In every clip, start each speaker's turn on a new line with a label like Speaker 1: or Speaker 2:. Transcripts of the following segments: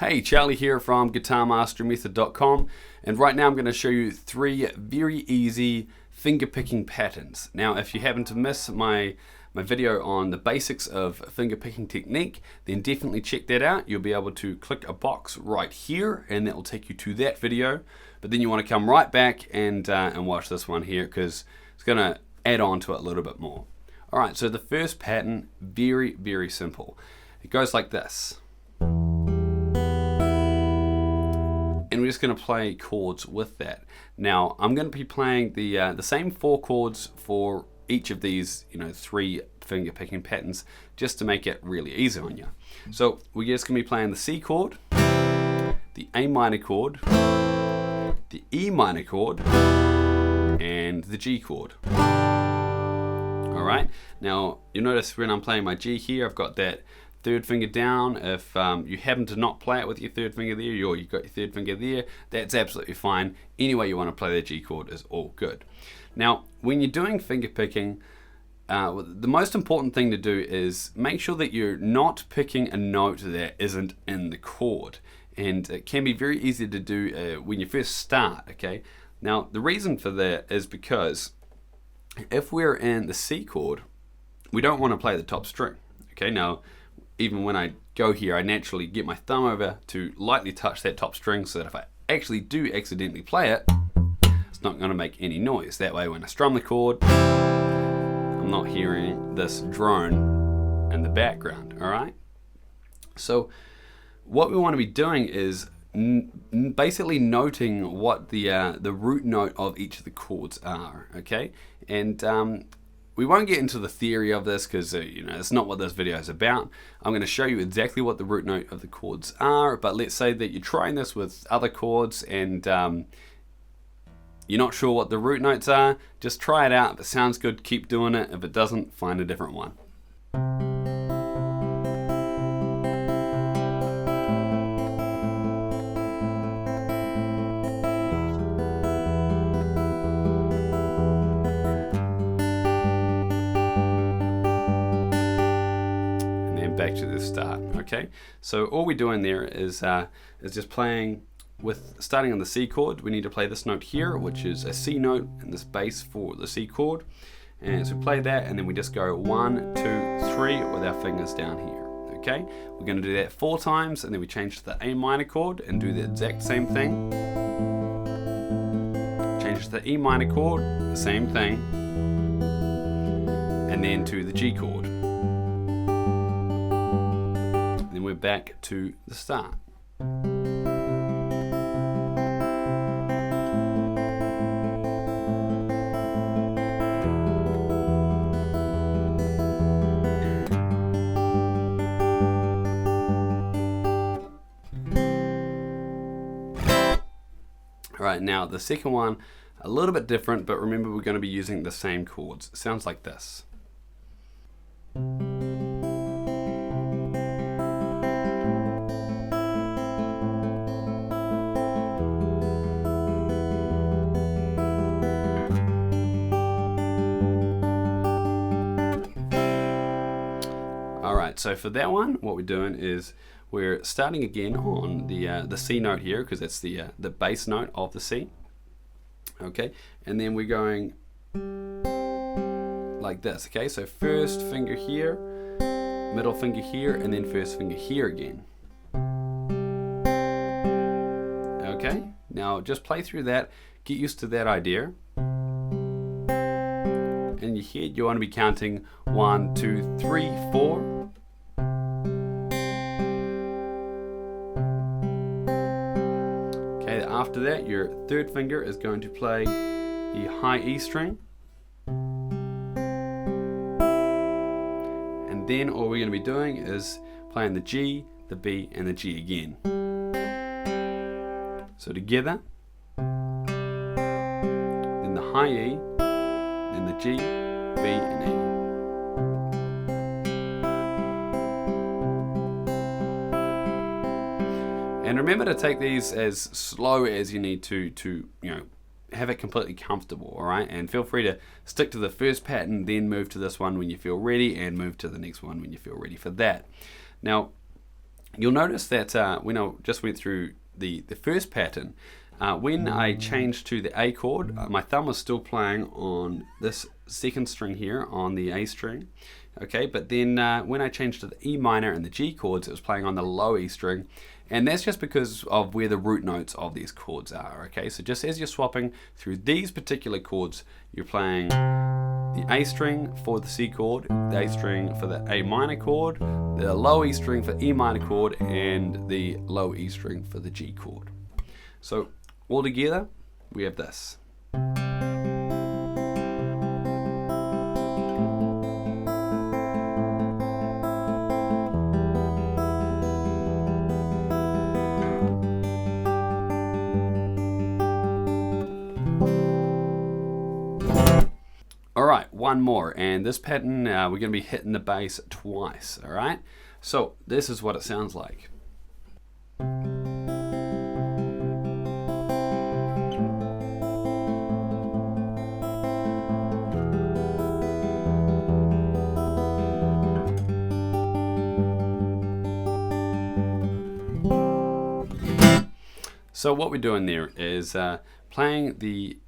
Speaker 1: Hey, Charlie here from GuitarMasteryMethod.com, and right now I'm going to show you 3 very easy finger picking patterns. Now if you happen to miss my video on the basics of finger picking technique, then definitely check that out. You'll be able to click a box right here and that will take you to that video, but then you want to come right back and watch this one here because it's going to add on to it a little bit more. Alright, so the first pattern, very simple. It goes like this. And we're just going to play chords with that. Now I'm going to be playing the same 4 chords for each of these 3 finger picking patterns just to make it really easy on you. So we're just going to be playing the C chord, the A minor chord, the E minor chord, and the G chord. Alright, now you'll notice when I'm playing my G here, I've got that 3rd finger down. If you happen to not play it with your 3rd finger there, or you've got your 3rd finger there, that's absolutely fine. Any way you want to play the G chord is all good. Now when you're doing finger picking, the most important thing to do is make sure that you're not picking a note that isn't in the chord, and it can be very easy to do when you first start. Okay, now the reason for that is because if we're in the C chord, we don't want to play the top string. Okay, now even when I go here, I naturally get my thumb over to lightly touch that top string so that if I actually do accidentally play it, it's not going to make any noise. That way when I strum the chord, I'm not hearing this drone in the background. Alright? So what we want to be doing is basically noting what the root note of each of the chords are. Okay? And we won't get into the theory of this because it's not what this video is about. I'm going to show you exactly what the root note of the chords are, but let's say that you're trying this with other chords and you're not sure what the root notes are. Just try it out. If it sounds good, keep doing it. If it doesn't, find a different one. Back to the start. Okay, so all we're doing there is just playing with, starting on the C chord. We need to play this note here, which is a C note in this bass for the C chord, and so we play that and then we just go 1, 2, 3 with our fingers down here. Okay, we're going to do that 4 times and then we change to the A minor chord and do the exact same thing. Change to the E minor chord, the same thing, and then to the G chord. We're back to the start. Alright, now the second one, a little bit different, but remember we're going to be using the same chords. It sounds like this. Alright, so for that one, what we're doing is we're starting again on the C note here because that's the bass note of the C. Okay, and then we're going like this. Okay, so first finger here, middle finger here, and then first finger here again. Okay, now just play through that, get used to that idea. In your head, you want to be counting 1, 2, 3, 4. Okay, after that, your 3rd finger is going to play the high E string. And then all we're going to be doing is playing the G, the B, and the G again. So together, then the high E, then the G, B, and E. And remember to take these as slow as you need to have it completely comfortable, alright? And feel free to stick to the first pattern, then move to this one when you feel ready, and move to the next one when you feel ready for that. Now, You'll notice that when I just went through the first pattern, when I changed to the A chord, my thumb was still playing on this second string here on the A string. Okay, but then when I changed to the E minor and the G chords, it was playing on the low E string, and that's just because of where the root notes of these chords are. Okay, so just as you're swapping through these particular chords, you're playing the A string for the C chord, the A string for the A minor chord, the low E string for E minor chord, and the low E string for the G chord. So all together, we have this. Alright, one more, and this pattern we're going to be hitting the bass twice, alright? So this is what it sounds like. So what we're doing there is playing the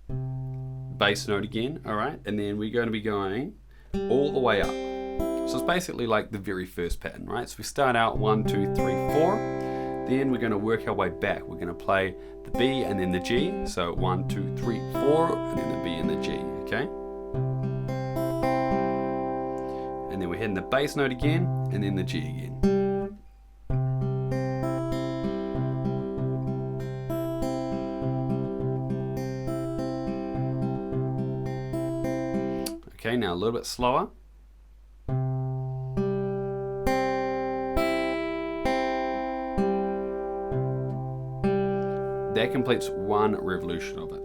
Speaker 1: bass note again, alright, and then we're going to be going all the way up. So it's basically like the very first pattern, right? So we start out 1, 2, 3, 4, then we're going to work our way back. We're going to play the B and then the G, so 1, 2, 3, 4, and then the B and the G, okay? And then we're hitting the bass note again, and then the G again. Okay, now a little bit slower. That completes one revolution of it.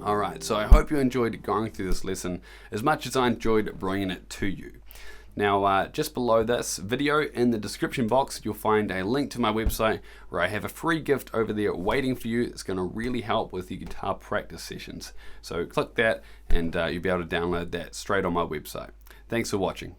Speaker 1: Alright, so I hope you enjoyed going through this lesson as much as I enjoyed bringing it to you. Now, just below this video in the description box, you'll find a link to my website where I have a free gift over there waiting for you. It's going to really help with your guitar practice sessions. So click that and you'll be able to download that straight on my website. Thanks for watching.